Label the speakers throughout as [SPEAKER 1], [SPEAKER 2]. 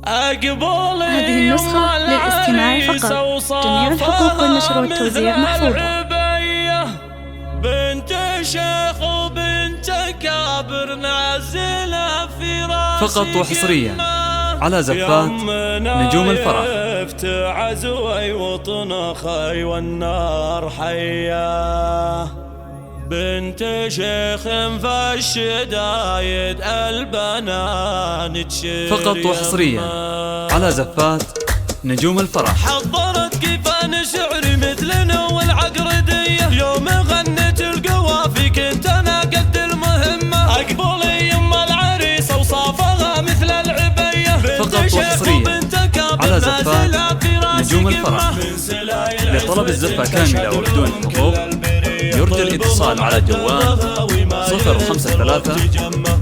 [SPEAKER 1] هذه النسخة للاستماع فقط. جميع الحقوق والنشر والتوزيع محفوظة.
[SPEAKER 2] بنت شيخ وبنت كابر نازلة في راسي
[SPEAKER 3] فقط وحصريا على زفات نجوم الفرح.
[SPEAKER 2] عزوي وطن خي والنار حياه. بنت شيخ في الشدايد البنان تشري.
[SPEAKER 3] فقط وحصريا على زفات نجوم الفرح.
[SPEAKER 2] حضرت كيفان شعري مثلنا والعقردية، يوم غنت القوافي كنت انا قد المهمة. اقبل يما العريسة وصافها مثل العبية.
[SPEAKER 3] فقط وحصريا على زفات نجوم الفرح. لطلب الزفة كاملة وبدون حقوق يرجى الاتصال على جوال 053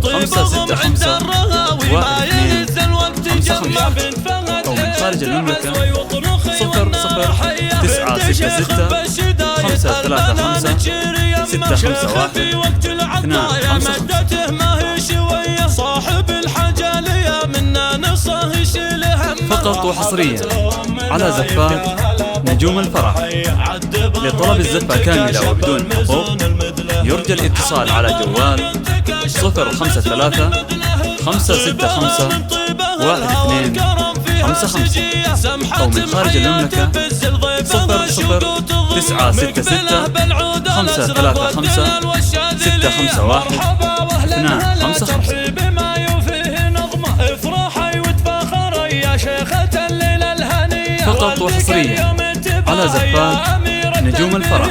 [SPEAKER 3] 565 1255 أو من خارج المملكة 00966 535 651 255.
[SPEAKER 2] صاحب الحاجة ليا منا نصه يشيل هم.
[SPEAKER 3] فقط وحصريا على زفات نجوم الفرح. لطلب الزفة كاملة وبدون حقوق يرجى الاتصال على جوال 053 565 1255 أو من خارج المملكة 00966 535 651 255. فقط وحصريا على زفات نجوم الفرح.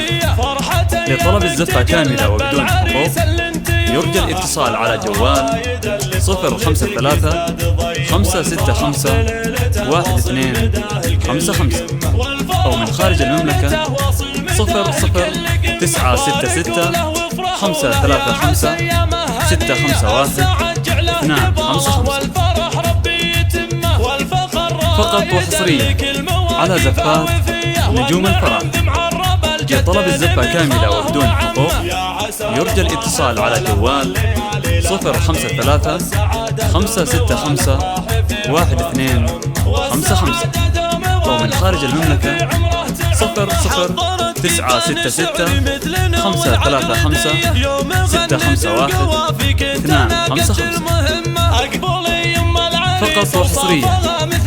[SPEAKER 3] لطلب الزفة كاملة وبدون حقوق يرجى الاتصال على جوال 053 565 1255 أو من خارج المملكة 00966 535 651 255. فقط وحصريا على زفات نجوم الفرح. لطلب الزفة كاملة وبدون حقوق يرجى الاتصال على جوال 053 565 1255 أو من خارج المملكة 00966 535 651 255. فقط وحصريا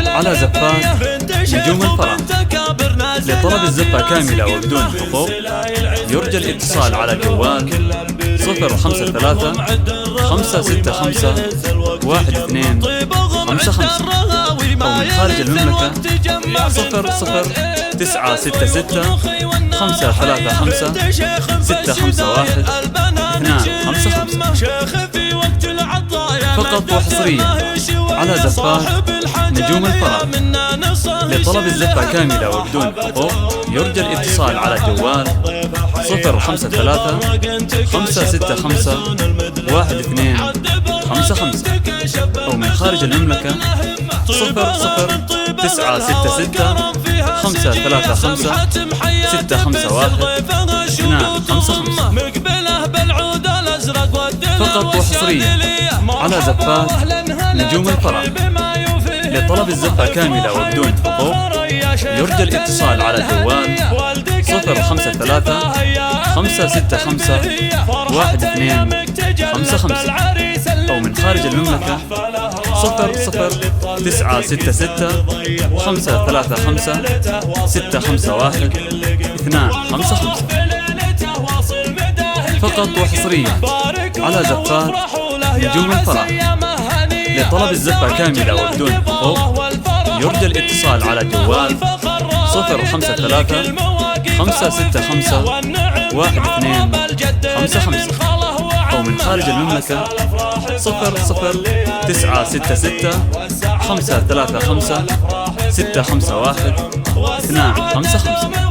[SPEAKER 3] على زفات نجوم الفرح. لطلب الزفة كاملة وبدون حقوق يرجى الاتصال على جوال 053 565 1255 أو من خارج المملكة 00966 535 651 255. فقط وحصريا على زفات نجوم الفرح. لطلب الزفة كاملة وبدون حقوق يرجى الاتصال على جوال 053 565 1255 أو من خارج المملكة 00966 535 651 255. فقط وحصريا على زفات نجوم الفرح. لطلب الزفة كاملة وبدون حقوق يرجى الاتصال على جوال 053 565 1255 أو من خارج المملكة 00966 535 651 255. فقط وحصريا على زفات نجوم الفرح. لطلب الزفة كاملة وبدون حقوق يرجى الاتصال على جوال 053 565 1255 أو من خارج المملكة 00966 535 651 255.